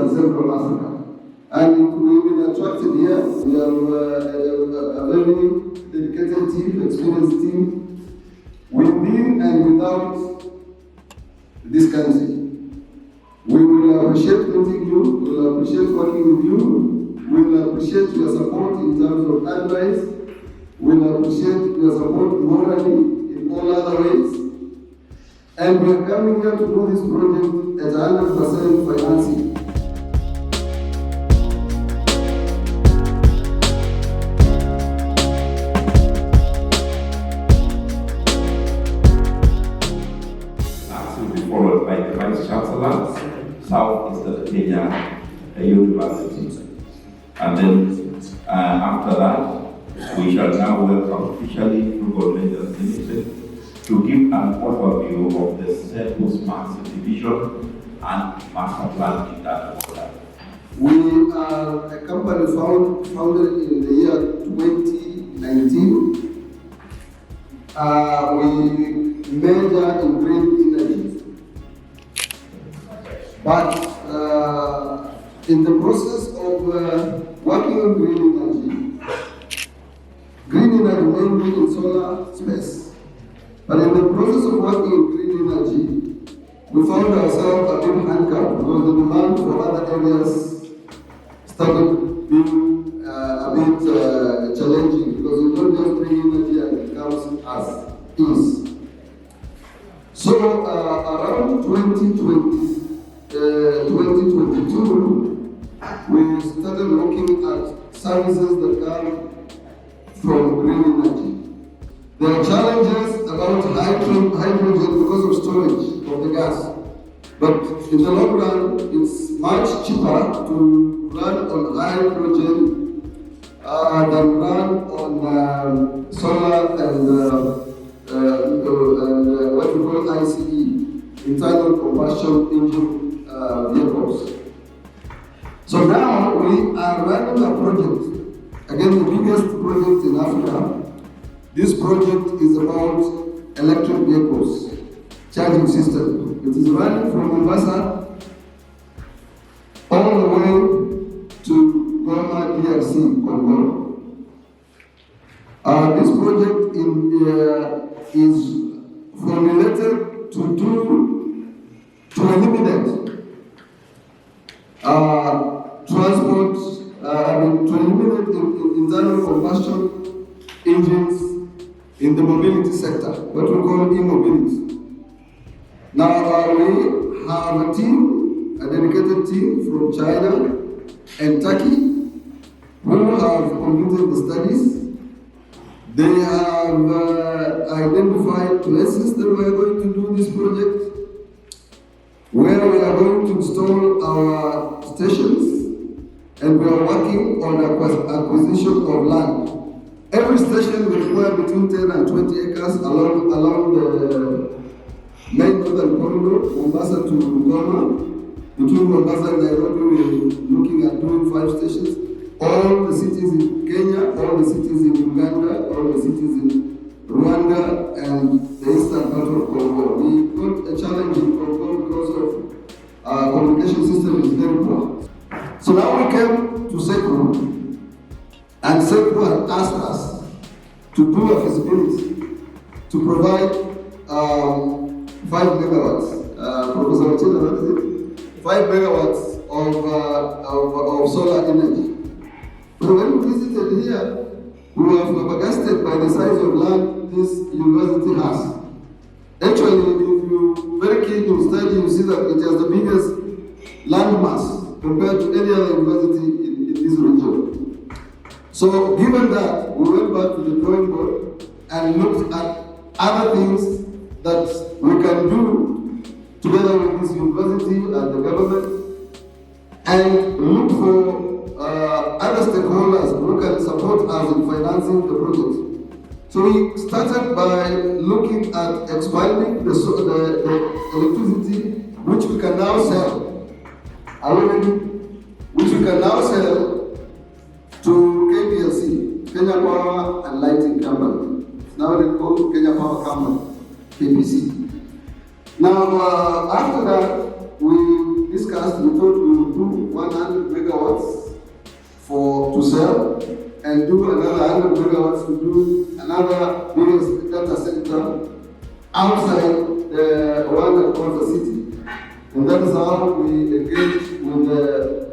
and Central Africa. And we've been attracted here. We have a very dedicated team, experienced team, within and without this country. We will appreciate meeting you, we will appreciate working with you, we will appreciate your support in terms of advice, we will appreciate your support morally in all other ways. And we are coming here to do this project at 100% financing. That will be followed by the Vice Chancellor, Southeastern Kenya University. And then after that, we shall now welcome officially Frugal Ventures Limited to give an overview of the Seku Smart City vision and master plan in that order. We are a company founded in the year 2019. We major in green energy. But in the process of working on green energy mainly in solar space. But in the process of working in green energy, we found ourselves a bit handicapped because the demand for other areas started being a bit challenging because you don't just bring energy and it comes as is. So around 2022, we started looking at services that come from green energy. There are challenges about hydrogen because of storage of the gas. But in the long run, it's much cheaper to run on hydrogen than run on solar and what we call ICE, internal combustion engine vehicles. So now we are running a project, again the biggest project in Africa. This project is about electric vehicles, charging system. It is running from Mombasa all the way to Goma, DRC, Congo. This project is formulated to eliminate transport, to eliminate internal combustion engines in the mobility sector, what we call e-mobility. Now we have a team, a dedicated team from China and Turkey who have completed the studies. They have identified places that we are going to do this project, where we are going to install our stations, and we are working on acquisition of land. Every station will require between 10 and 20 acres along the main northern corridor, Mombasa to Goma. Between Mombasa and Nairobi, we're looking at doing 5 stations. All the cities in Kenya, all the cities in Uganda, all the cities in Rwanda, and the eastern part of Congo. We got a challenge in Congo because of our communication system is very poor. So now we came to Seku. And Seku had asked us to do a feasibility to provide 5 megawatts. Professor Ochila, what is it? 5 megawatts of solar energy. But when we visited here, we were flabbergasted by the size of land this university has. Actually, if you very keen to study, you see that it has the biggest land mass compared to any other university in this region. So given that, we went back to the drawing board and looked at other things that we can do together with this university and the government, and look for other stakeholders who can support us in financing the project. So we started by looking at expanding the electricity, which we can now sell, to KPLC, Kenya Power and Lighting Company. Now they call Kenya Power Company, KPC. Now after that, we discussed, we thought we would do to sell and do another 100 megawatts to do another biggest data center outside the one at Kansas City. And that is how we engaged with the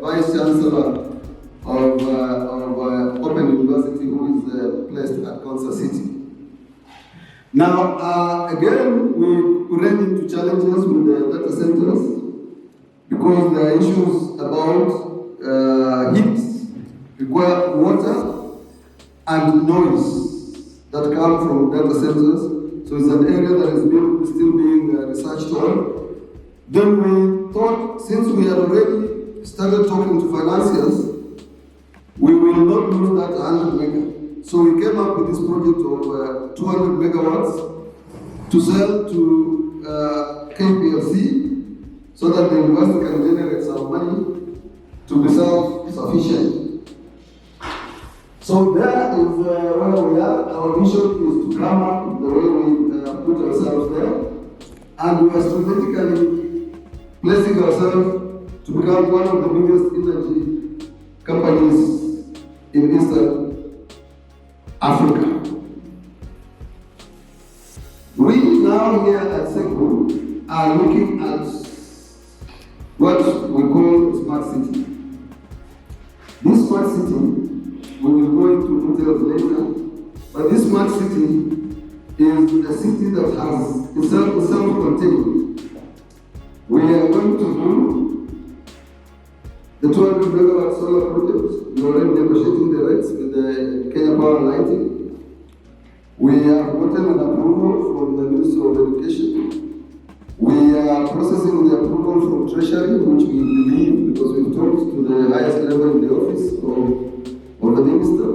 Vice Chancellor of Open University, who is placed at Kansas City. Now, again, we ran into challenges with the data centers because there are issues about heat, require water, and noise that come from data centers. So it's an area that is still being researched on. Then we thought, since we had already started talking to financiers, we will not lose that 100 mega. So we came up with this project of 200 megawatts to sell to KPLC so that the university can generate some money to be self-sufficient. So that is where we are. Our mission is to come up the way we put ourselves there. And we are strategically placing ourselves to become one of the biggest energy companies in Eastern Africa. We now here at Seku are looking at what we call Smart City. This Smart City, we will go into details later, but this Smart City is a city that has itself self-contained. We are going to do the 200 megawatt solar project. We are already negotiating the rates with the Kenya Power and Lighting. We have gotten an approval from the Ministry of Education. We are processing the approval from Treasury, which we believe, because we've talked to the highest level in the office of the Minister,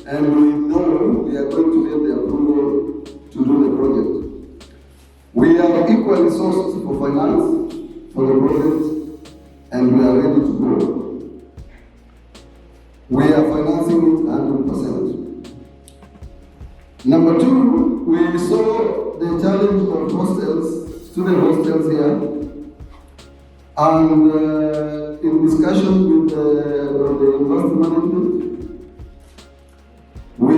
and we know we are going to get the approval to do the project. We are equally sourced for finance for the project, and we are ready to go. We are financing it 100%. Number two, we saw the challenge of hostels, student hostels here, and in discussion with the university management, we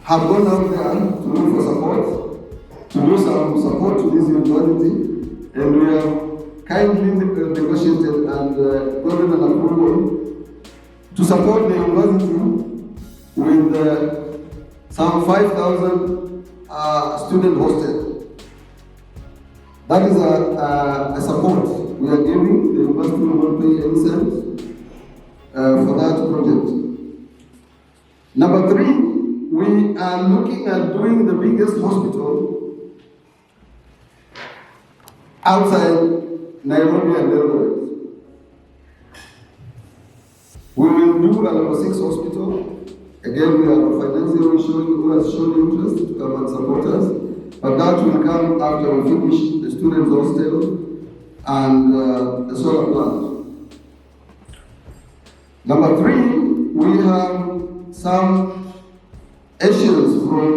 have gone out there to look for support, to do some support to this university, and we have kindly negotiated and gotten an approval to support the university with some 5,000 student hosted. That is a support we are giving. The university will not pay any cents for that project. Number three, we are looking at doing the biggest hospital outside Nairobi and Eldoret. We will do a level 6 hospital. Again, we have a financier who has shown interest to come and support us, but that will come after we finish the students' hostel and the solar plant. Number three, we have some Asians from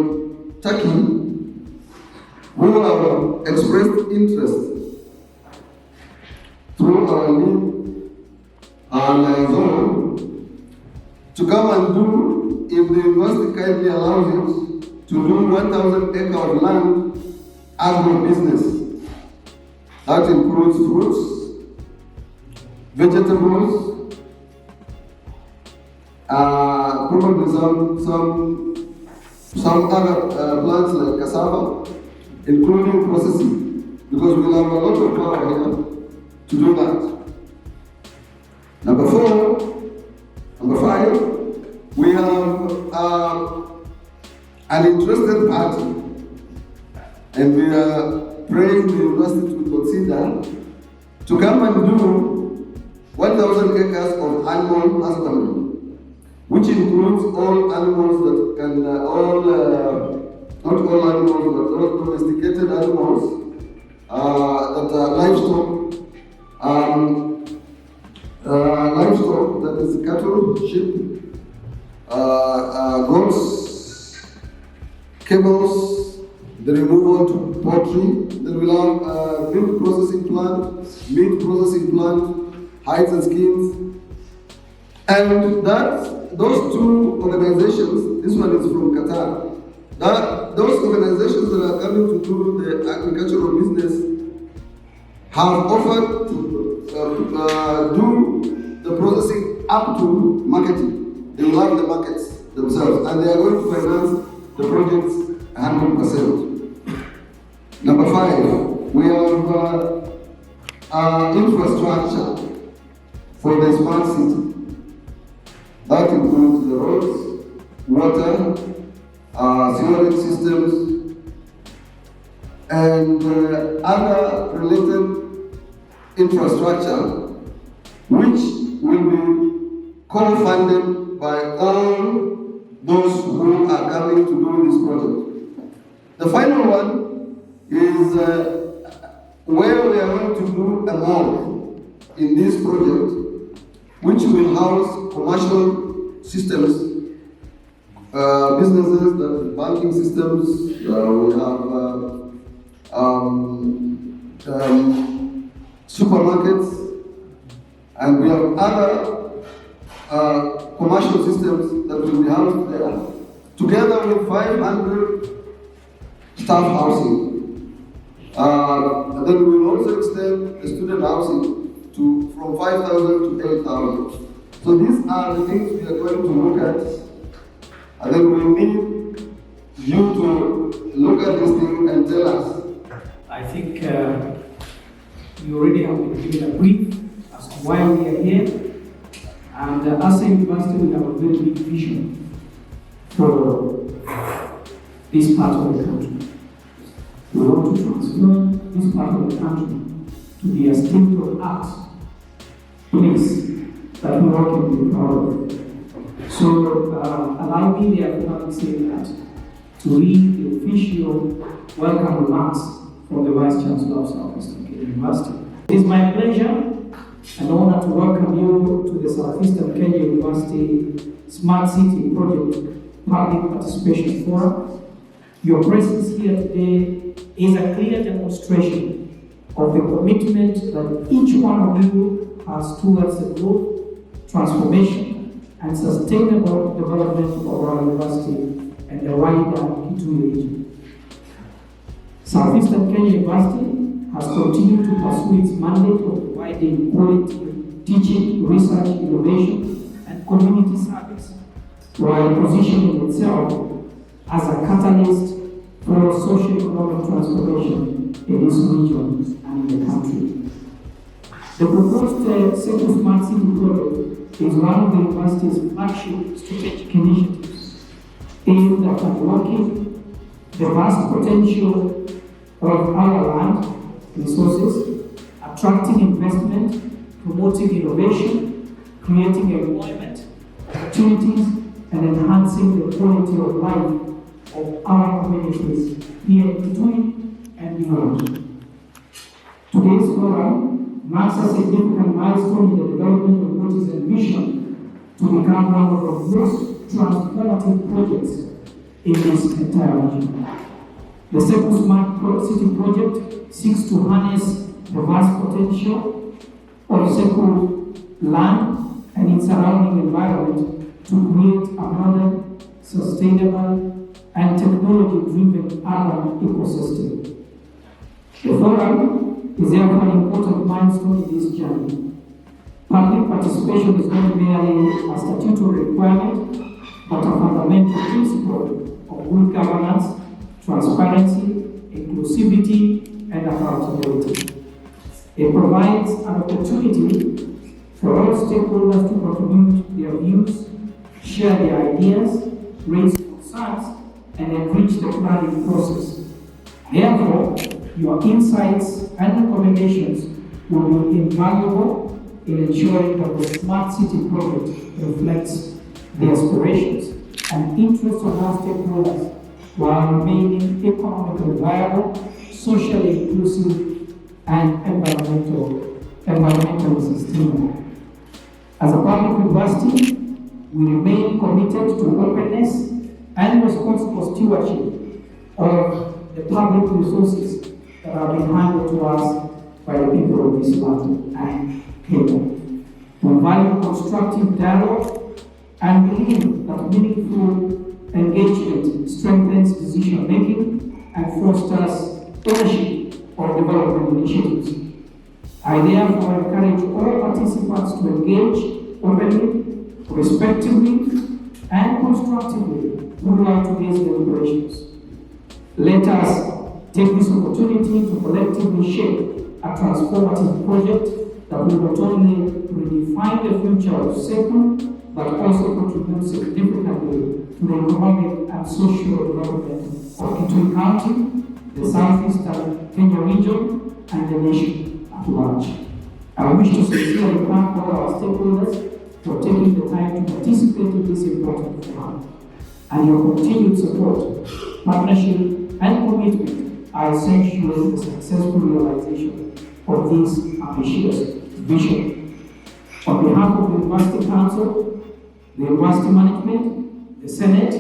Turkey who have expressed interest through our link and liaison to come and do, if the university kindly allows it, to do 1,000 acres of land agro-business. That includes fruits, vegetables, probably some other plants like cassava, including processing, because we have a lot of power here to do that. Number five, we have an interested party, and we are praying the university to consider to come and do 1,000 acres of animal husbandry, which includes all animals that can, not all animals, but all domesticated animals, that are livestock, that is cattle, sheep, goats, camels, the removal to poultry. Then we'll have meat processing plant, hides and skins, And those two organizations, this one is from Qatar, those organizations that are coming to do the agricultural business have offered to do the processing up to marketing. They will have the markets themselves, and they are going to finance the projects 100%. Number 5, we have infrastructure for the smart city. That includes the roads, water, sewerage systems, and other related infrastructure, which will be co-funded by all those who are coming to do this project. The final one is where we are going to do a mall in this project, which will house commercial systems, businesses, the banking systems, we have supermarkets, and we have other commercial systems that will be housed there, together with 500 staff housing. And then we will also extend the student housing from 5,000 to 8,000. So these are the things we are going to look at. And then we need you to look at this thing and tell us. I think you already have been given a brief as to why we are here. And as a university, we have a very big vision for this part of the country. We want to transform this part of the country to be a state-of-the-art place that we all can be proud of. So allow me, therefore, to say that, to read the official welcome remarks from the Vice Chancellor of Southeastern Kenya University. It is my pleasure and honor to welcome you to the Southeastern Kenya University Smart City Project Public Participation Forum. Your presence here today is a clear demonstration of the commitment that each one of you has towards the growth, transformation, and sustainable development of our university and the wider Kitui region. Southeastern Kenya University has continued to pursue its mandate of providing quality teaching, research, innovation, and community service, while positioning itself as a catalyst for socio-economic transformation in this region and in the country. The proposed Seku Smart City project is one of the university's flagship strategic initiatives aimed at unlocking the vast potential of our land resources, attracting investment, promoting innovation, creating employment opportunities, and enhancing the quality of life of our communities here in Kitui and beyond. Today's forum marks a significant milestone in the development of what is envisioned to become one of the most transformative projects in this entire region. The Seku Smart City project seeks to harness the vast potential of Seku land and its surrounding environment to create a modern, sustainable, and technology-driven urban ecosystem. The forum is therefore an important milestone in this journey. Public participation is not merely a statutory requirement, but a fundamental principle of good governance, transparency, inclusivity, and accountability. It provides an opportunity for all stakeholders to contribute their views, share their ideas, raise concerns, and enrich the planning process. Therefore, your insights and recommendations will be invaluable in ensuring that the Smart City project reflects the aspirations and interests of all stakeholders while remaining economically viable, socially inclusive, and environmentally sustainable. As a public university, we remain committed to openness and responsible stewardship of the public resources that have been handed to us by the people of this land and Kenya. We value constructive dialogue and believe that meaningful engagement strengthens decision making and fosters ownership of development initiatives. I therefore encourage all participants to engage openly, respectively, and constructively throughout today's deliberations. Let us take this opportunity to collectively shape a transformative project that will not only redefine the future of Seku, but also contribute significantly to the economic and social development of Kitui County, the southeastern Kenya region, and the nation at large. I wish to sincerely thank all our stakeholders for taking the time to participate in this important forum, and your continued support, partnership, and commitment are essential to the successful realization of this ambitious vision. On behalf of the University Council, the University Management, the Senate,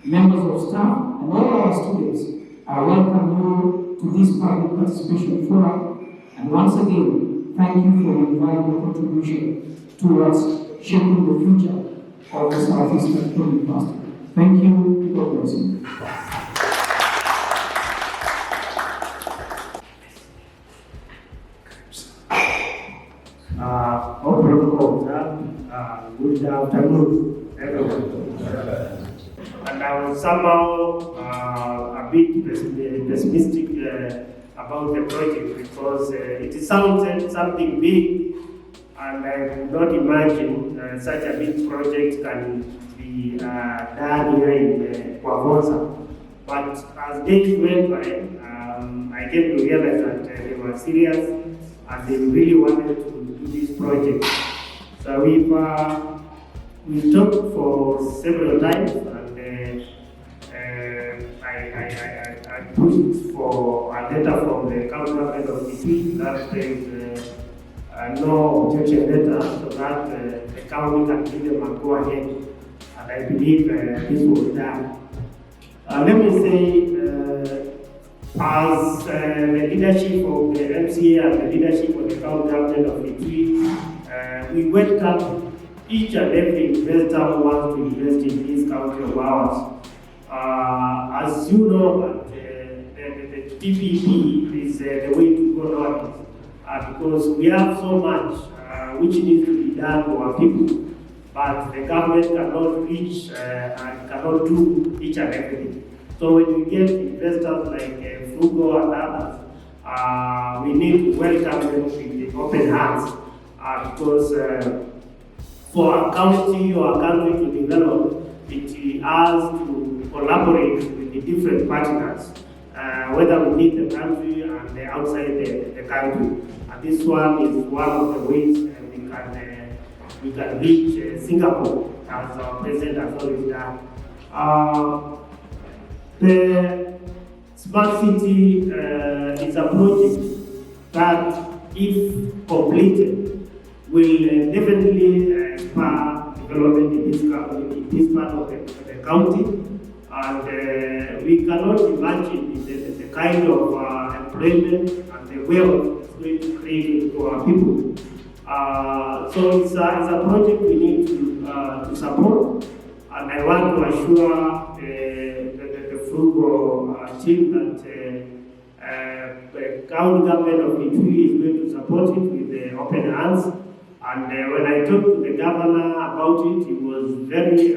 members of staff, and all our students, I welcome you to this public participation forum, and once again, thank you for your invaluable contribution towards shaping the future of the Southeastern University. Thank you. God bless you. All protocol good afternoon, everyone. And I was somehow a bit pessimistic about the project because it sounded something big, and I could not imagine such a big project can be done here in Kwavosa. But as days went by, I came to realize that they were serious and they really wanted to do this project. So we talked for several times, and I pushed for a letter from the county government of Kitui that there is no objection letter, so that the county can give them a go ahead. And I believe this was done. Let me say, as the leadership of the MCA and the leadership of the county government of Kitui, we welcome each and every investor who wants to invest in this country of ours. As you know, the TPP is the way to go on, because we have so much which needs to be done for our people, but the government cannot reach and cannot do each and everything. So when we get investors like Frugo and others, we need to welcome them with open hands, because for a county or a country to develop, it has to collaborate with the different partners, whether within the country and outside the country. And this one is one of the ways we can reach Singapore, as our president has always done. The Smart City is a project that, if completed, will definitely spur development in this part of the county. And we cannot imagine the kind of employment and the wealth it's going to create for our people. So it's a project we need to support. And I want to assure the Frugo team that the county government of Kitui is going to support it with the open hands. And when I talked to the governor about it, he was very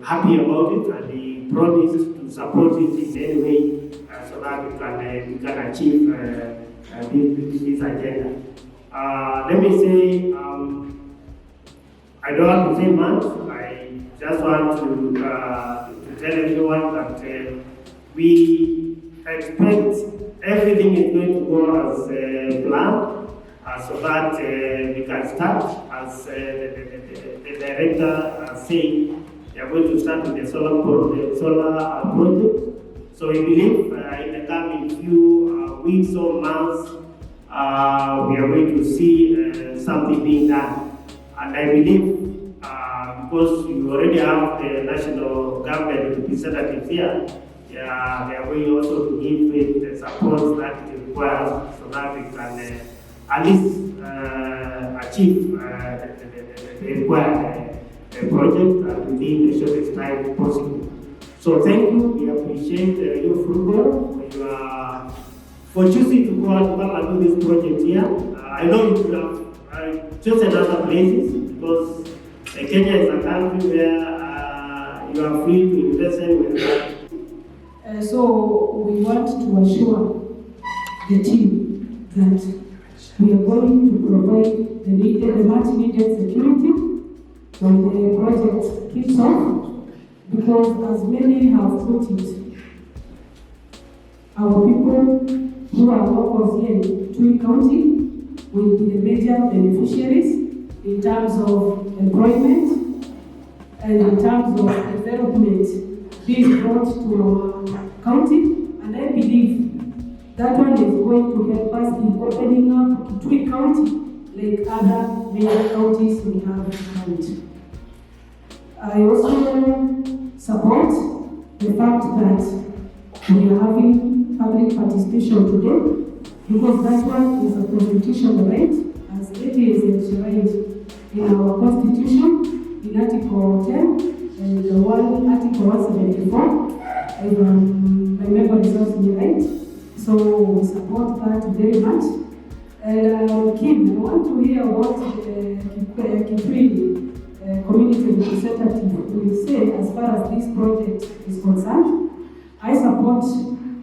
happy about it, and he promised to support it in any way so that we can achieve this agenda. Let me say, I don't want to say much. I just want to tell everyone that we expect everything is going to go as planned. So that we can start, as the director said, we are going to start with the solar project. So we believe in the coming few weeks or months, we are going to see something being done. And I believe, because you already have the national government representatives here, they are going also to give it the support that it requires, so that we can at least achieve the required project within the shortest time possible. So thank you. We appreciate your football for choosing to go out to come and do this project here. I know you could have chosen other places because Kenya is a country where you are free to invest anywhere. So we want to assure the team that we are going to provide the much needed security when the project kicks off, because as many have put it, our people who are locals here in Tui County will be the major beneficiaries in terms of employment and in terms of development being brought to our county, and I believe that one is going to help us in opening up Tui County like other major counties we have around. I also support the fact that we are having public participation today, because that one is a constitutional right, as it is enshrined in our constitution in Article 10 and Article 174, if my memory serves me right. So we support that very much. And Kim, I want to hear what the Kitui community representative will say as far as this project is concerned. I support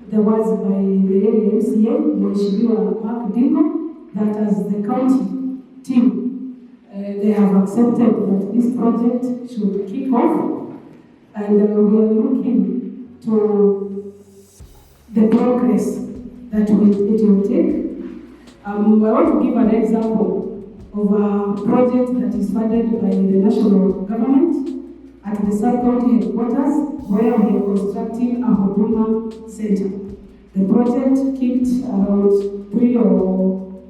the words by the area MCA, Mheshimiwa Mark Dingo, that as the county team, they have accepted that this project should kick off, and we are looking to the progress that it will take. I want to give an example of a project that is funded by the national government at the sub-county headquarters, where we are constructing a Huduma center. The project kicked around 3 or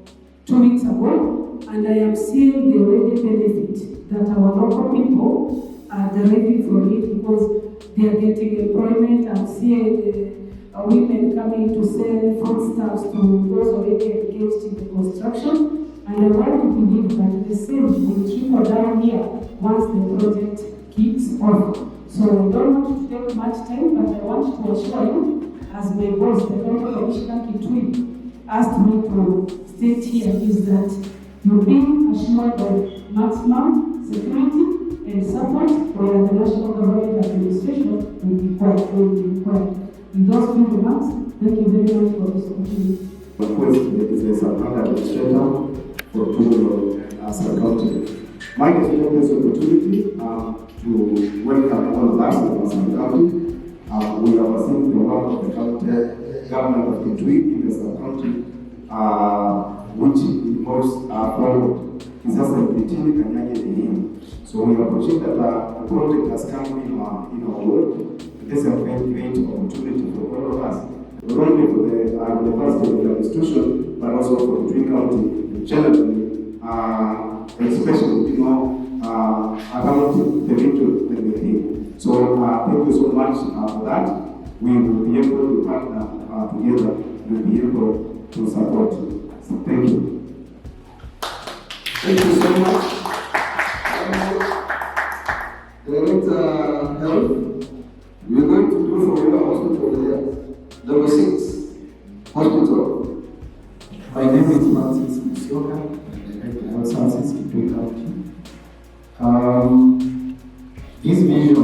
2 weeks ago, and I am seeing the already benefit that our local people are deriving from it, because they are getting employment. I'm seeing women coming to sell foodstuffs to those already engaged in the construction, and I want to believe that the same will trickle down here once the project kicks off. So I don't want to take much time, but I want to assure you, as my boss, the County Commissioner Kitui, asked me to state here, is that you're being assured of maximum security and support where the national government administration will be required. In those few remarks, thank you very much for this opportunity. Request the business administrator for approval as a county. My take this opportunity to welcome all of us as a county. We are seeing the work of the county government of Kitui as a county, which involves forward accessibility and here. So we appreciate that the project has come in our work. This is a very great opportunity for all of us, not only for the University of administration, but also for the Tui County generally, especially around the region that we're in. So thank you so much for that. We will be able to partner together. We'll be able to support you. So thank you. Thank you so much. Director Health. We're going to do for you a hospital here. Level 6 hospital. My name is Francis Musioka, and I direct the health services in Tui County. This vision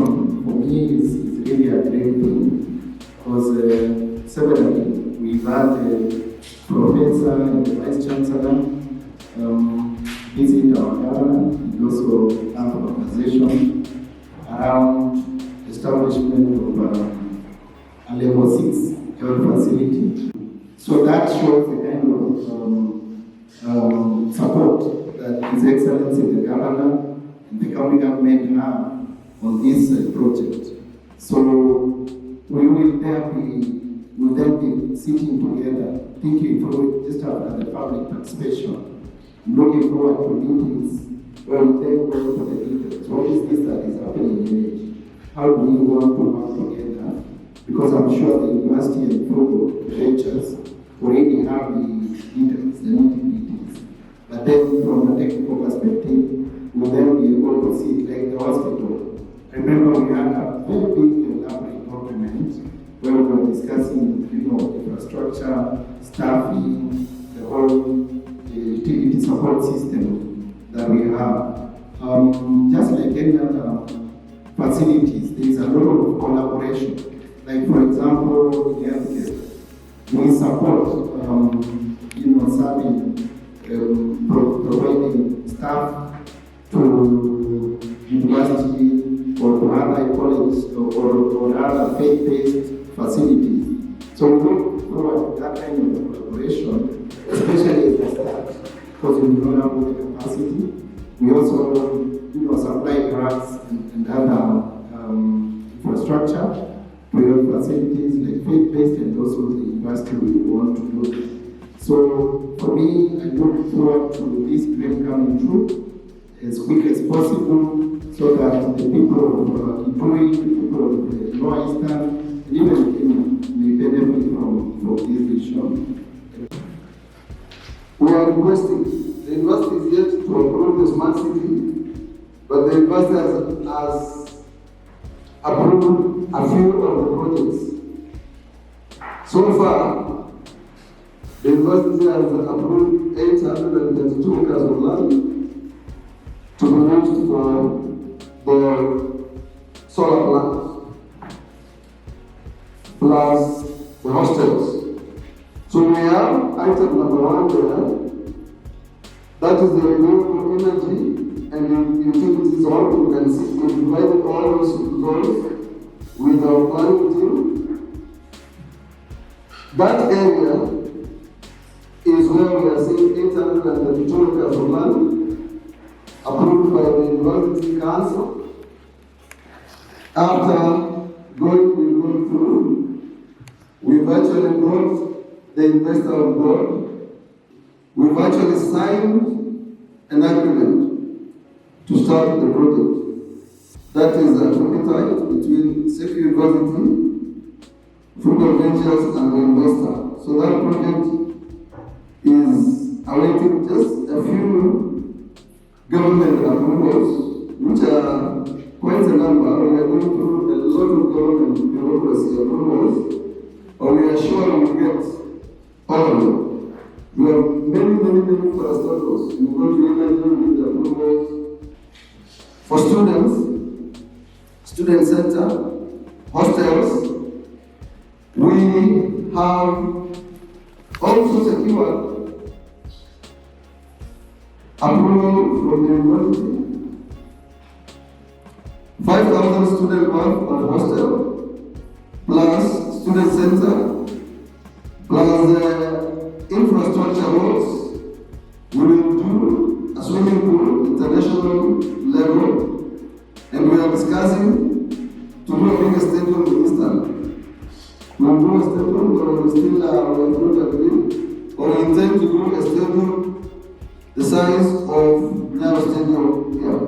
for me is really a great thing, because severally we've had the professor and the vice chancellor visit our governor, and also have a conversation around establishment of a level 6 health facility. So that shows the kind of support that His Excellency the Governor and the county government have on this project. So we will then be sitting together, thinking through just after the public participation, looking forward to meetings where we then go for the details. What is this that is happening in it? How do we want to work together? Because I'm sure the university and program ventures already have the details, the nitty-gritties. perspective, will then be able to see it like the hospital. I remember we had a very big elaborate document where we were discussing, infrastructure, staffing, the whole utility support system that we have. Just like any other facilities, there is a lot of collaboration. Like for example, in healthcare, we support, serving, providing staff to university or to other college or other faith-based facilities. So we look forward to that kind of collaboration, especially at the start, because we don't have the capacity. We also, supply grants and other infrastructure to your facilities like faith-based and also the university we want to do. So for me, I look forward to this dream coming true as quick as possible so that the people of Ituri, the people of the Lower Eastern, and even may benefit from this vision. We are requesting, the university is yet to approve the smart city, but the university has approved a few of the projects. So far, the university has approved 832 acres of land to be used for the solar plants, plus the hostels. So we have item number 1 there, that is the renewable energy and the utilities. All you can see, we divided all those zones with our planning team. That area is where we are seeing 832 acres of land approved by the University Council. After going through, we virtually brought the investor on board. We've actually signed an agreement to start the project. That is a tripartite between Seku University, Frugal Ventures, and the investor. So that project is awaiting just a few government approvals, which are quite a number. We are going through a lot of government bureaucracy approvals, but we are sure we get all of them. We have many infrastructures. We go to imagine with the approvals for students, student center, hostels. We have also secured approval from the university. 5,000 student worth of hostel, plus student center, plus the infrastructure works. We will do a swimming pool, international level, and we are discussing to do a bigger stadium in Eastern. We will do a stadium, but we still we not agree, or we intend to do a stadium the size of Nyayo Stadium here.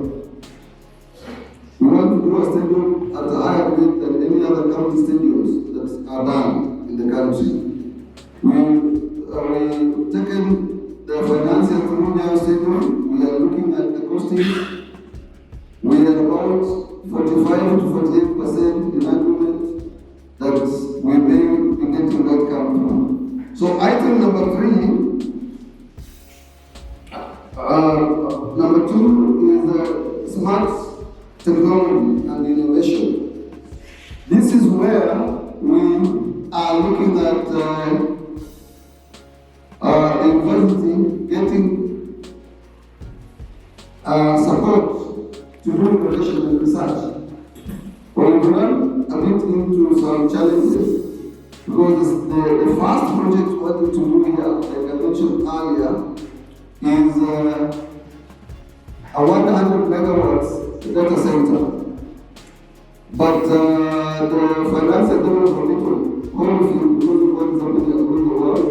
We want to do a stadium at a higher rate than any other county stadiums that are done in the country. We've taken the financing through Nyayo Stadium. We are looking at the costing. We are about 45 to 48% in agreement that we may be getting that come. So item number 3, number 2 is smart technology and innovation. This is where we are looking at the university getting support to do innovation and research. We've run a bit into some challenges because the first project we wanted to do here, like I mentioned earlier, is a 100 megawatts data center. But the finance and development people, because we want something around the world,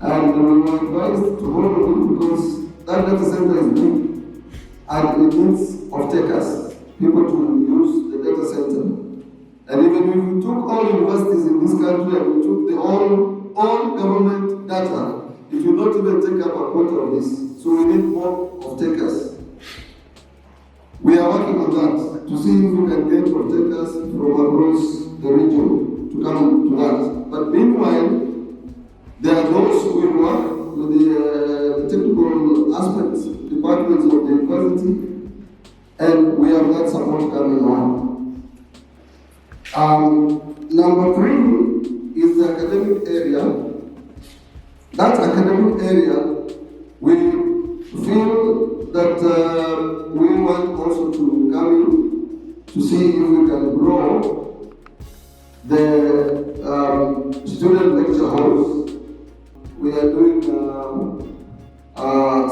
and we were advised to hold on because that data center is big and it needs off-takers, people to use the data center. And even if we took all universities in this country and we took the all government data, it will not even take up a quarter of this. So we need more off-takers. working on that to see if we can get off-takers from across the region to come to that. But meanwhile, there are those who will work with the technical aspects, departments of the university, and we have that support coming on. Number 3 is the academic area. That academic area, we feel that we want also to come in to see if we can grow the student lecture halls. We are doing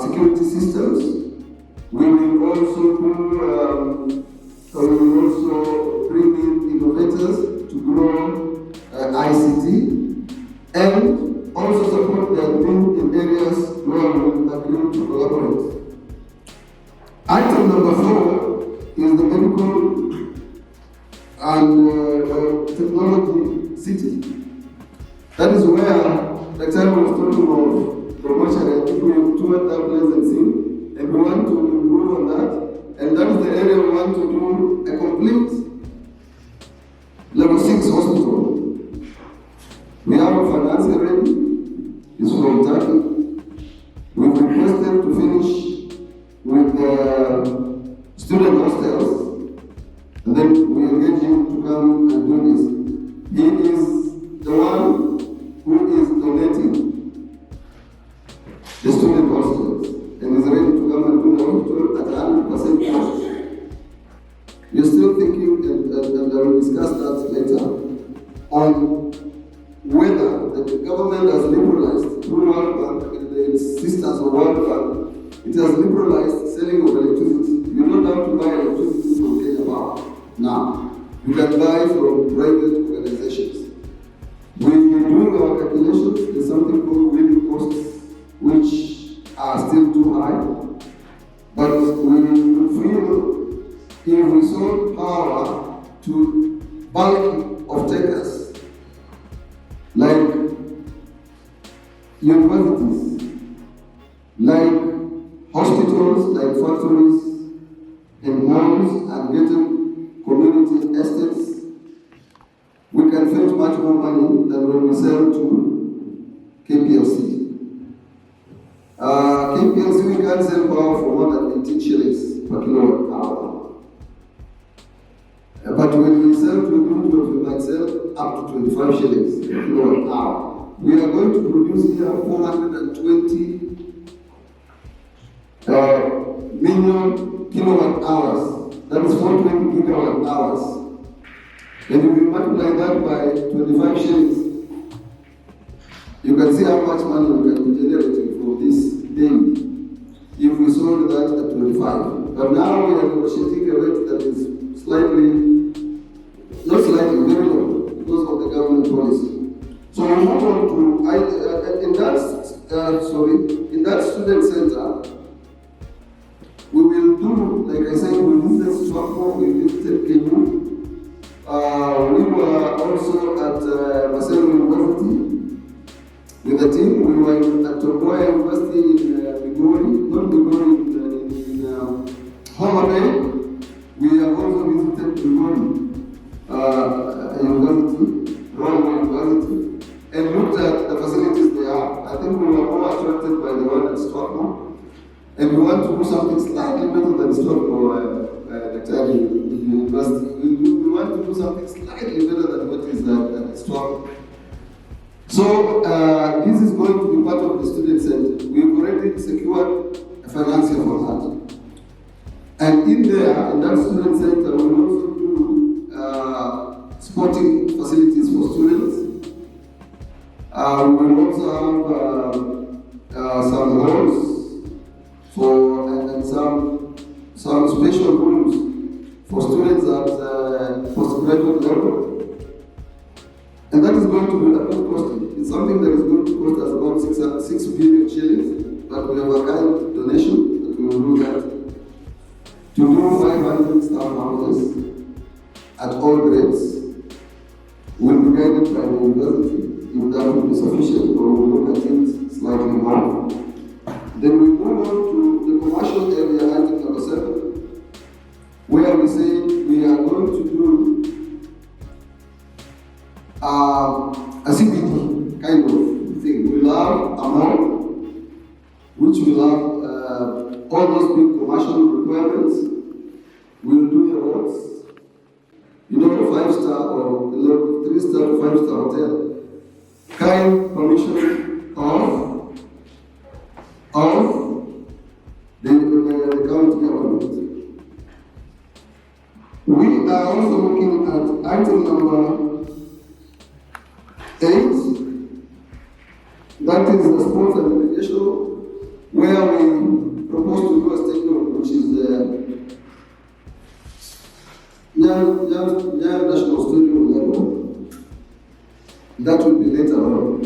security systems. We will also bring in innovators to grow ICT and also support the admin in areas where we will agree to collaborate. Item number 4 is the medical and technology city. That is where the time was talking of promotion. I think we have toured that place and seen, and we want to improve on that. And that is the area we want to do a complete level 6 hospital. We have a finance ready. It's from Turkey. We've requested to finish with the student hostels, and then we engage him to come and do this. He is the one who is donating the student hostels and is ready to come and do the hospital at 100% cost. We are still thinking, and I will discuss that later, on whether the government has liberalized through World Bank and the sisters of World Bank, it has liberalized selling of electricity. You don't have to buy electricity from Kenya now. You can buy from private organizations. When we're doing our calculations, there's something called winning costs, which are still too high. But we feel if we sold power to bulk of takers, like universities, like hospitals, like factories, and malls, and getting community estates, we can fetch much more money than when we sell to KPLC. KPLC, we can't sell power for more than 18 shillings per kilowatt hour. But when we sell to individuals, we might sell up to 25 shillings per kilowatt hour. We are going to produce here 420 million kilowatt hours. That is 420 gigawatt hours. And if you multiply that by 25 shillings, you can see how much money we can be generating for this day if we sold that at 25. But now we are negotiating a rate that is not slightly, very low because of the government policy. So we move on to, in that student center, we will do, like I said, we visited Swako, we visited Kenya. We were also at Marcelo University with the team. We were at Togoya University in Migori, not Migori, in Homa Bay. We have also visited Migori University, Royal University, and looked at the facilities they have. I think we were more attracted by the one at Stockholm, and we want to do something slightly better than Stockholm. University. We want to do something slightly better than what is at Stockholm. So this is going to be part of the student center. We've already secured a financier for that. And in there, in that student center, we will also do sporting facilities for students. We will also have some halls and some special rooms for students at postgraduate level. And that is going to be a bit costly. It's something that is going to cost us about 6 billion shillings, but we have a kind donation that we will do that. To do 500 staff houses at all grades will be guided by the university. If that will be sufficient, or we will look at it slightly more. Then we move on to the commercial area, item number 7. We all those big commercial requirements. We'll do awards. You know, 5-star or 3-star to 5-star hotel. Kind permission of the county government. We are also looking at item number 8. That is the sports and recreation, where we propose to do a stadium, which is the National Stadium level. That will be later on.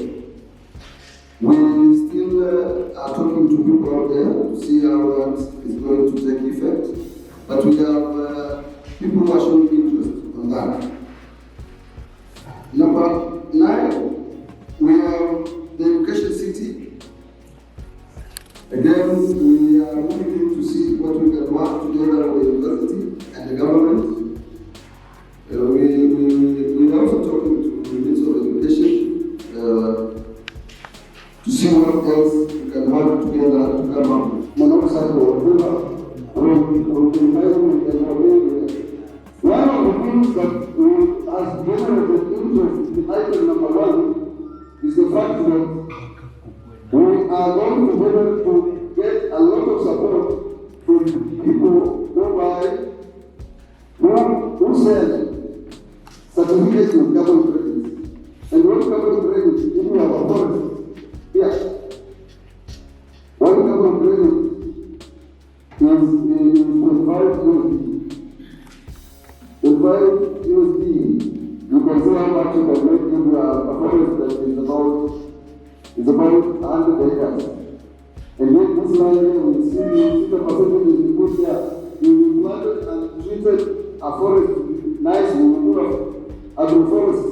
We still are talking to people out there to see how that is going to take effect. But we have people who are showing interest on that. Number 9, we have the education city. Again, we are looking to see what we can work together with the university and the government. We are also talking to the Minister of Education to see what else we can work together to come up with. One of the things that has generated interest in item number 1 is the fact that we are going to be able to get a lot of support from people who sell certificates of government credits. And one government credit, if you have a forest, yes. One government credit is 25 USD. You can see how much you can make if you have a forest that is about 100 acres. And then this line here, we see the percentage is put here. You planted and treated a forest nicely, we put agroforest.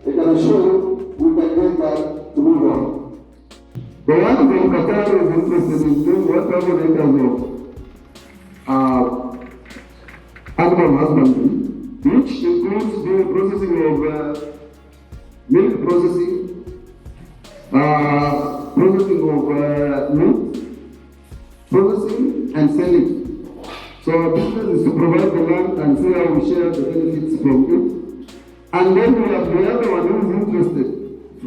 I can assure you, we can get that to move on. The one from Qatar is interested in doing 1,000 acres of animal husbandry, which includes the processing of milk processing, processing of meat, processing and selling. So our business is to provide the land and see how we share the benefits from it. And then we have the other one who is interested in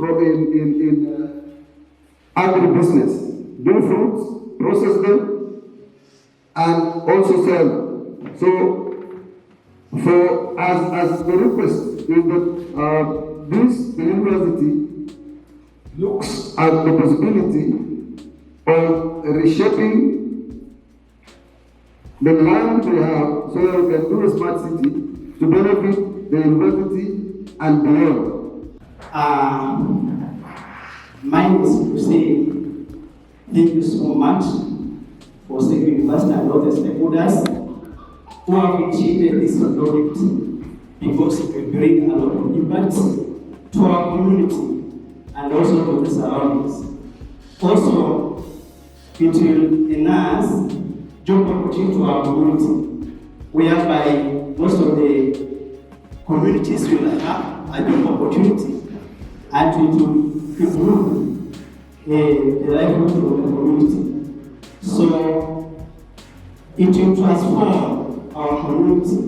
agribusiness, do fruits, process them, and also sell. So, for as the request is that the university looks at the possibility of reshaping the land we have so that we can do a smart city to benefit the university and beyond. Mine is to say thank you so much for Seku University and all the stakeholders who have initiated this project, because it will bring a lot of impact to our community and also to the surroundings. Also, it will enhance job opportunity to our community, whereby most of the communities will have a job opportunity and it will improve the livelihood of the community. So it will transform our community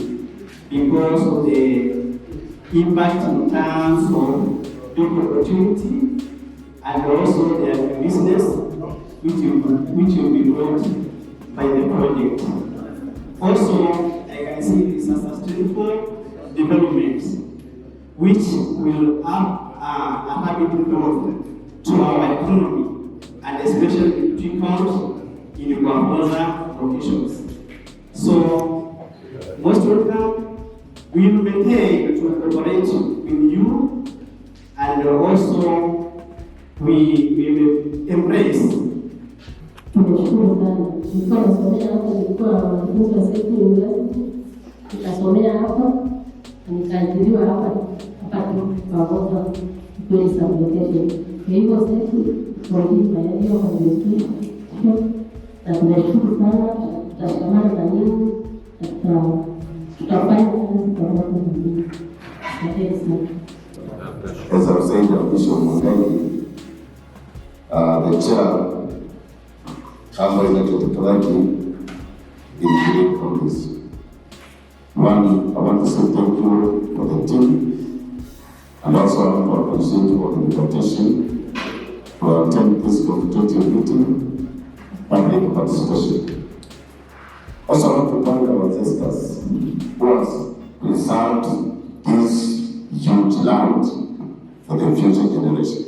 because of the impact in terms of job opportunity and also their business which will be brought by the project. Also, I can see this as a sustainable development which will have a habit growth to our economy, and especially if it comes in other locations. So, most welcome. We will maintain to cooperate with you, and also we will embrace. Tumeshukuru sana. Nilikuwa nasomea hapa, nilikuwa mwanafunzi wa Seku University, nikasomea hapa, nikaajiriwa hapa pamoja kwenye sublocation. Kwa hivyo Seku kwa hiyo wanajisikia na tunashukuru sana, tutashikamana na nyinyi na tutafanya kazi pamoja na nyinyi. Asante sana. As I was saying, Bishop Mwangangi, the chair ambayo inatutaraji in on this. One, I want to say thank you for the team, and also I want to appreciate for the invitation to attend this constitutive meeting, public participation. Also, I want to thank our ancestors who has preserved this huge land for the future generation.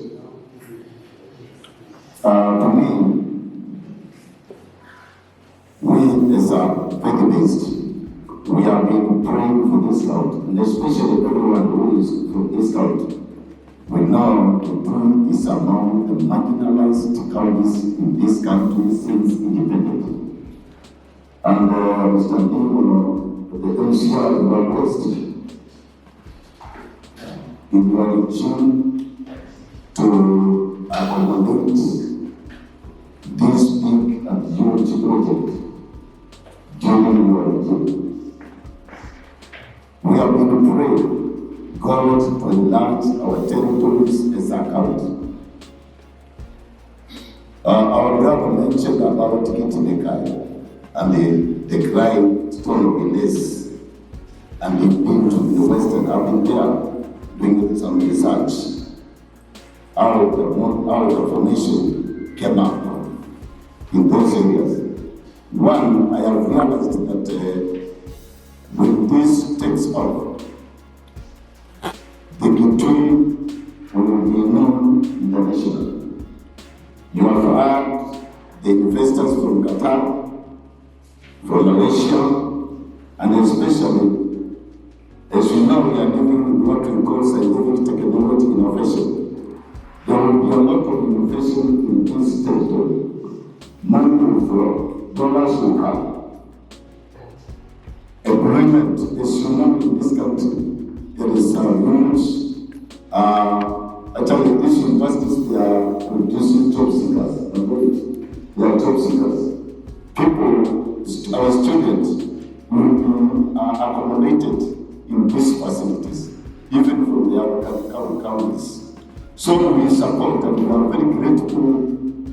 To me, we as a faith-based, we have been praying for this land, and especially everyone who is from this land. We know Kitui is among the marginalized counties in this country since independence. And Mr. Ndimo, the NCR in the West, in your regime to accommodate this big and huge project during your regime. We have been praying God to enlarge our territories as a county. Our brother mentioned about Kitinekai and the crying story of Elias, and we've been to the Western. I've been there doing some research. How the formation came up in those areas. One, I have realized that when this takes off, the Kitui will be known internationally. You have had the investors from Qatar, from Malaysia, and especially, as you know, we are living with what we call scientific technology innovation. There will be a lot of innovation in this territory. Money will flow, dollars will come. Employment, as you know, in this country, there is huge. Actually, these universities, they are producing job seekers. They are job seekers. People, our students, will be accommodated in these facilities, even from the other counties. So we support, and we are very grateful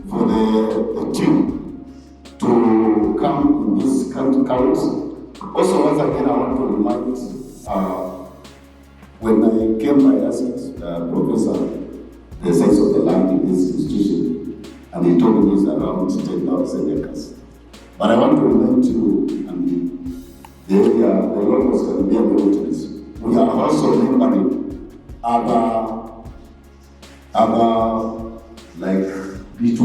for the team to come in this country. Also, once again, I want to remind, when I came, I asked Professor the size of the land in this institution, and he told me it's around 10,000 acres. But I want to remind you, and the area, the locals can be able to this. We are also neighboring other like B2.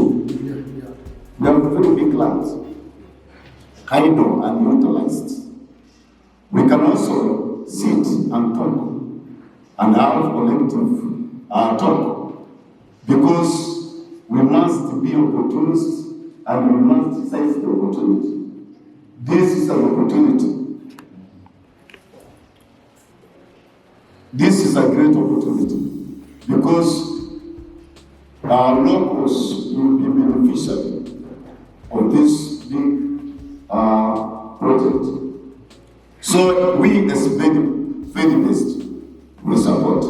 We have very big lands, idle and utilized. We can also sit and talk and have collective talk, because we must be opportunists and we must seize the opportunity. This is an opportunity. This is a great opportunity, because our locals will be beneficiary of this big project. So we as faith-based, we support.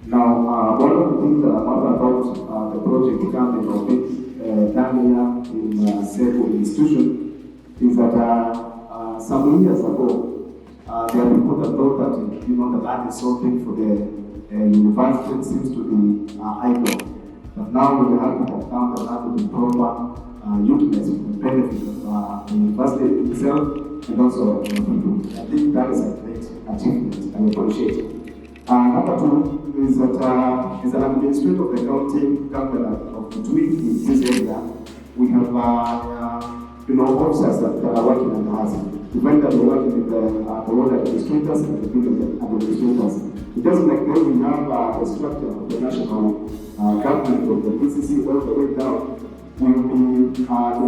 Now, one of the things that I love about the project coming of it done here in Seku institution is that some years ago, there are people that thought that the land is so big for the university. It seems to be idle. But now we have that now the land will be proper utilized for the benefit of the university itself and also the people. I think that is a great achievement and appreciate it. Number two is that as an administrator of the county government of Kitui in this area, we have officers that are working under us. We find that we're working with the road administrators and the building administrators. It doesn't like that we have the structure of the national government of the PCC all the way down. We will be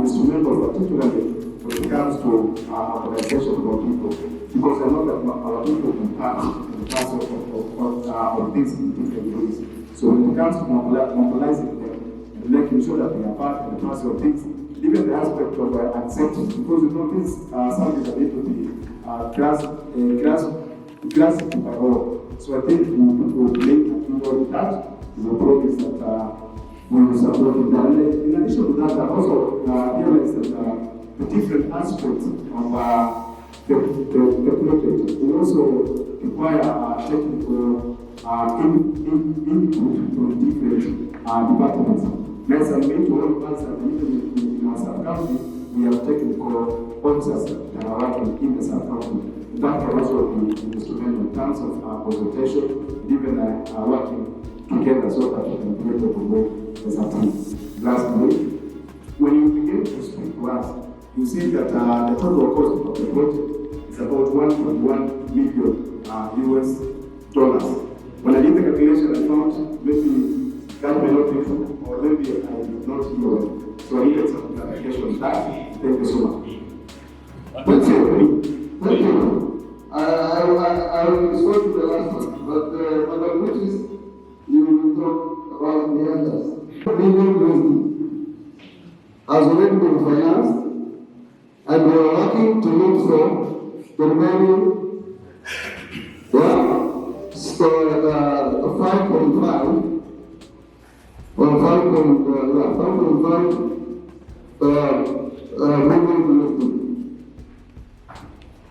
instrumental, particularly when it comes to organization for people, because I know that our people can part in the process of things in different ways. So when it comes to mobilizing them and making sure that they are part in the process of things, even the aspect of acceptance, because this something that need to be grasped by all. So I think we will make a that is a progress that we will support it. And in addition to that, I also realized that the different aspects of the project will also require technical input from different departments. As I made to all of us, in our sub-county, we have technical officers that are working in the sub-county. That can also be instrumental in terms of consultation, even working together so that we can be able to work as a team. Lastly, when you begin to speak to us, you see that the total cost of the project is about $1.1 million US dollars. When I did the calculation, I found maybe that may not be true, or maybe I did not know it. So I needed some clarification on that. Thank you so much. Thank you. I will respond to the last one, but Madam Which you will talk about the others. $1 million has already been financed, and we are working to look for the remaining 5.5 or 5.5 million.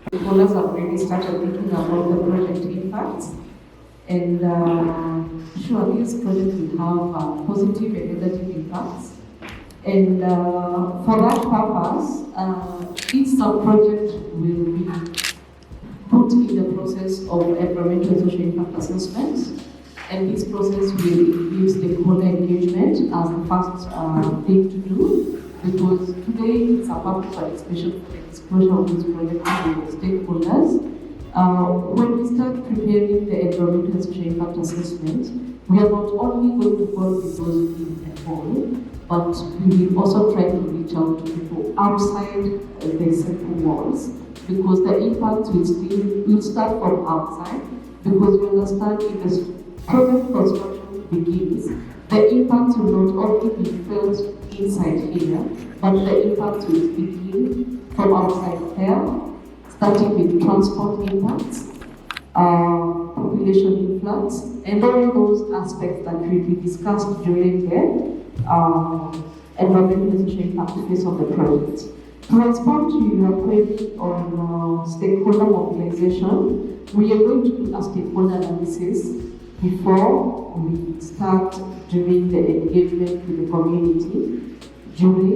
Stakeholders have already started thinking about the project impacts, and sure, this project will have positive and negative impacts. And for that purpose, each sub-project will be put in the process of environmental and social impact assessment, and this process will use stakeholder engagement as the first thing to do, because today it's a public participation for the disclosure of this project to the stakeholders. When we start preparing the environmental and social impact assessment, we are not only going to follow the goals in the whole, but we will also try to reach out to people outside the Seku walls, because the impact will start from outside, because we understand if the project construction begins, the impact will not only be felt inside here, but the impact will begin from outside there, starting with transport impacts, population influx, and all those aspects that will be discussed during the environmental and social impact phase of the project. To respond to your query on stakeholder mobilization, we are going to do a stakeholder analysis before we start doing the engagement with the community during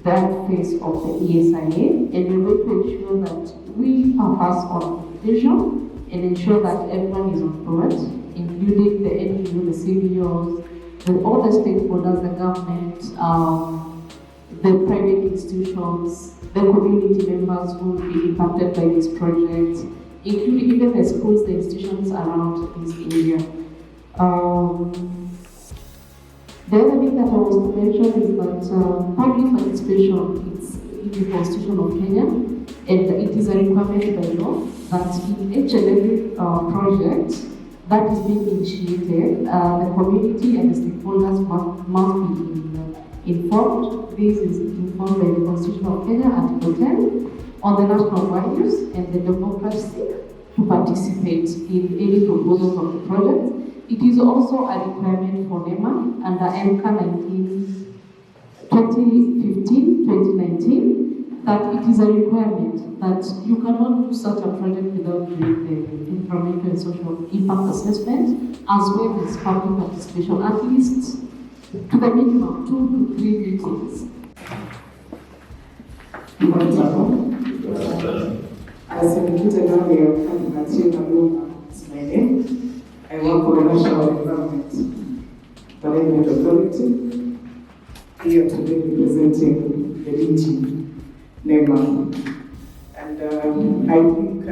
that phase of the ESIA, and we're going to ensure that we focus on vision and ensure that everyone is on board, including the NGO, the CBOs, all the stakeholders, the government, the private institutions, the community members who will be impacted by this project, including even the schools, the institutions around this area. The other thing that I was to mention is that public participation is in the Constitution of Kenya, and it is a requirement by law that in each and every project that is being initiated, the community and the stakeholders must be informed. This is informed by the Constitution of Kenya, Article 10, on the national values and the democracy to participate in any proposals of the project. It is also a requirement for NEMA under MCA 2015-2019 that it is a requirement that you cannot do such a project without doing the environmental and social impact assessment as well as public participation, at least to the minimum 2 to 3 meetings. As indicated earlier, is my name. I work for the National Environment Management Authority, here today representing the DG, NEMA. And I think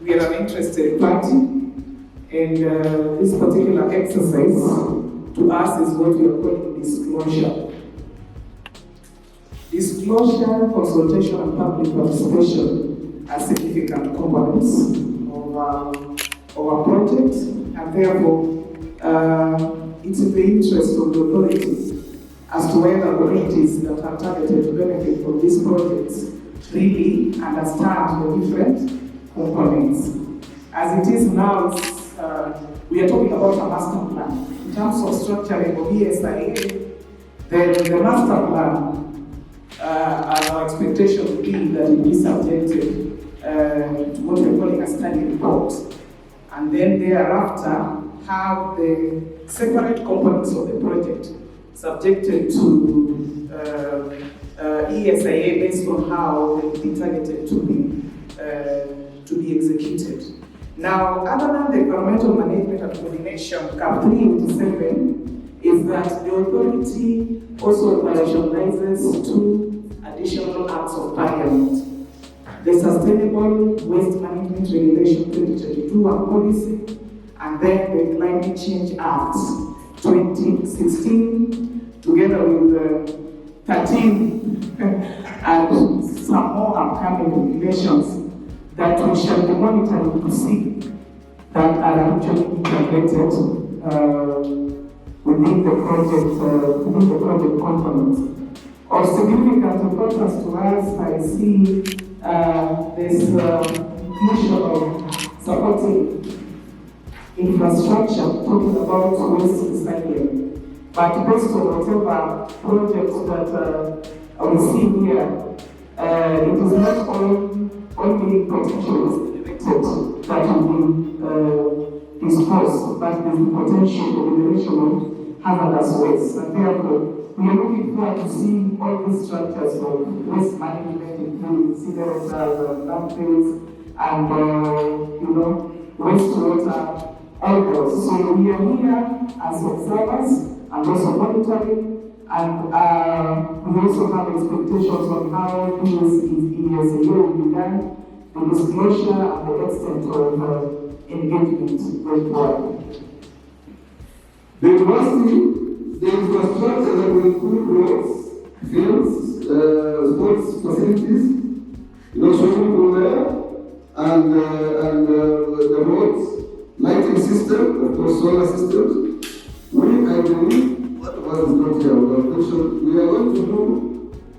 we are an interested party, and this particular exercise to us is what we are calling disclosure. Disclosure, consultation, and public participation are significant components of our project, and therefore it's in the interest of the authority as to whether the entities that are targeted to benefit from these projects really understand the different components. As it is now, we we are talking about a master plan. In terms of structuring of ESIA, then the master plan, our expectation would be that it will be subjected to what we're calling a study report. And then thereafter, have the separate components of the project subjected to ESIA based on how they will be targeted to be executed. Now, other than the environmental management and coordination, CAP 387 is that the authority also operationalizes two additional acts of parliament. The Sustainable Waste Management Regulation 2022 and policy, and then the Climate Change Act 2016, together with 13 and some more upcoming regulations that we shall be monitoring to see that are actually integrated within the project components. Of significant importance to us, I see this issue of supporting infrastructure, talking about waste recycling. But based on whatever projects that we see here, it is not only potential that will be disposed, but there is potential for generation of hazardous waste. And therefore, we are looking forward to seeing all these structures of waste management, including incinerators and landfills and wastewater areas. So we are here as observers and also monitoring, and we also have expectations on how this ESIA will be done, the disclosure and the extent of engagement going forward. The infrastructure that will include roads, fields, sports facilities, swimming pool there, and the roads, lighting system, of course, solar systems. I believe, what is not here, we are going to do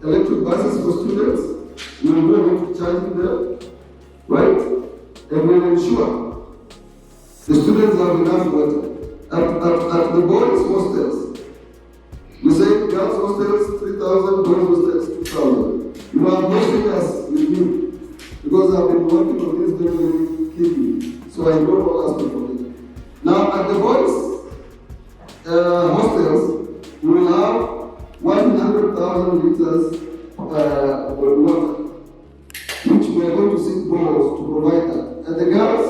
electric buses for students. We will go to charging them, right? And we will ensure the students have enough water. At the boys' hostels, we say girls' hostels 3,000, boys' hostels 2,000. I'm hosting us with you because I've been working on this very keenly, so I know all aspects of it. Now, at the boys' hostels, we will have 100,000 liters water, which we are going to seek borrows to provide that. And the girls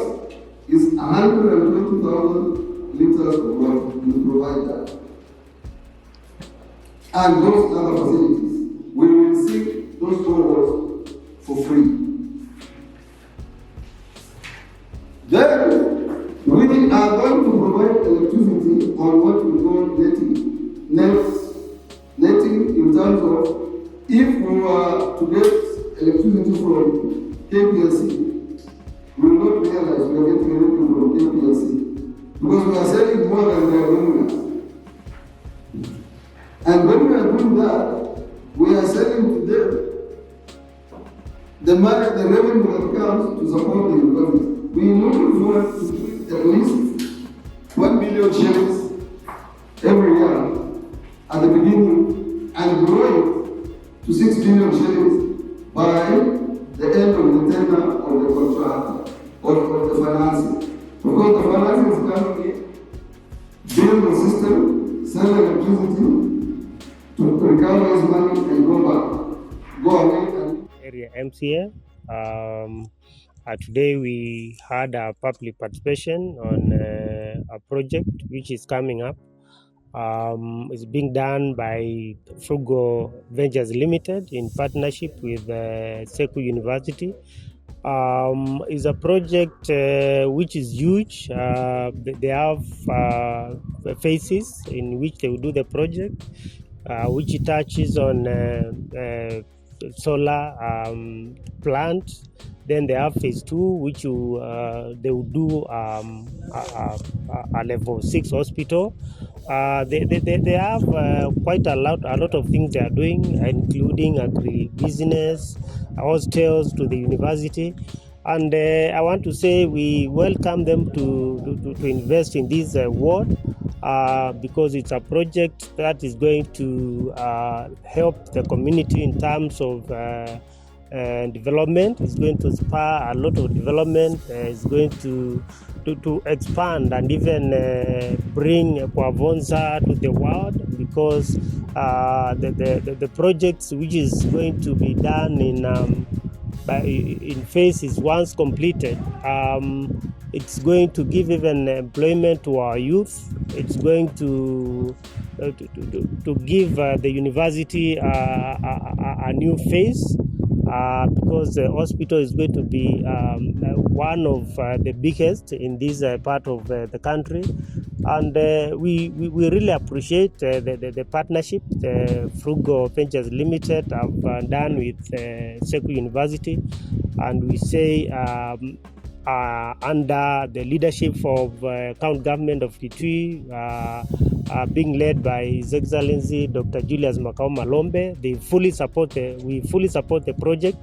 is 120,000 liters of water to provide that. And those other facilities, we will seek those borrows for free. Then, we are going to provide electricity on what we call netting in terms of if we were to get electricity from KPLC, we will not realize we are getting anything from KPLC because we are selling more than they are giving us. And when we are doing that, we are selling to them the money, the revenue that comes to support the university. We look forward to doing at least 1 billion shillings every year at the beginning and grow it to 6 billion shillings by the end of the tenure of the contract or of the financing. Because the financing is coming in, build the system, sell electricity to recover his money and go back. Go away and area MCA. Today we had a public participation on a project which is coming up. It's being done by Frugo Ventures Limited in partnership with Seku University. Is a project which is huge. They have phases in which they will do the project, which touches on solar plant. Then they have phase 2, which they will do a level 6 hospital. They have quite a lot of things they are doing, including agribusiness, hostels to the university. And I want to say we welcome them to invest in this ward because it's a project that is going to help the community in terms of development. It's going to spur a lot of development. It's going to expand and even bring Kwavonza to the world, because the projects which is going to be done in phases, once completed, it's going to give even employment to our youth. It's going to give the university a new phase, because the hospital is going to be one of the biggest in this part of the country. And we really appreciate the partnership the Frugal Ventures Limited have done with Seku University, and we say under the leadership of County Government of Kitui, being led by His Excellency Dr. Julius Makau Malombe, we fully support the project,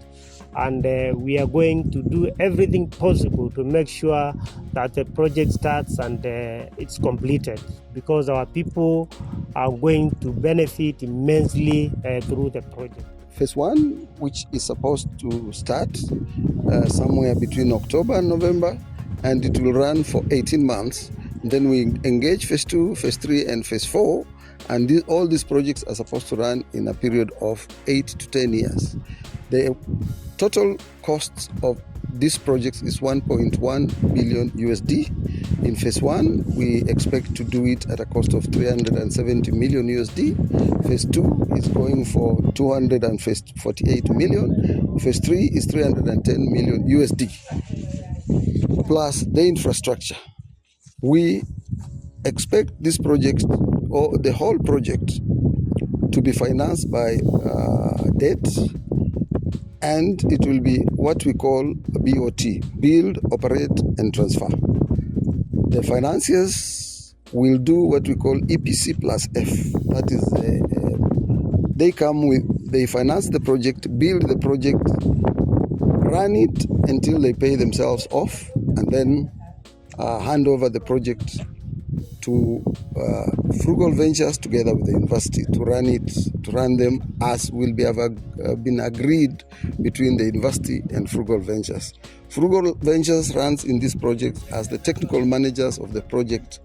and we are going to do everything possible to make sure that the project starts and it's completed, because our people are going to benefit immensely through the project. Phase 1, which is supposed to start somewhere between October and November, and it will run for 18 months. Then we engage Phase 2, Phase 3, and Phase 4, and all these projects are supposed to run in a period of 8 to 10 years. The total costs of this project is 1.1 billion USD. In Phase 1, we expect to do it at a cost of 370 million USD. Phase 2 is going for 248 million. Phase 3 is 310 million USD, plus the infrastructure. We expect this project, or the whole project, to be financed by debt, and it will be what we call BOT, build, operate, and transfer. The financiers will do what we call EPC plus F. That is, they finance the project, build the project, run it until they pay themselves off, and then hand over the project to Frugal Ventures together with the university to run them as will be been agreed between the university and Frugal Ventures. Frugal Ventures runs in this project as the technical managers of the project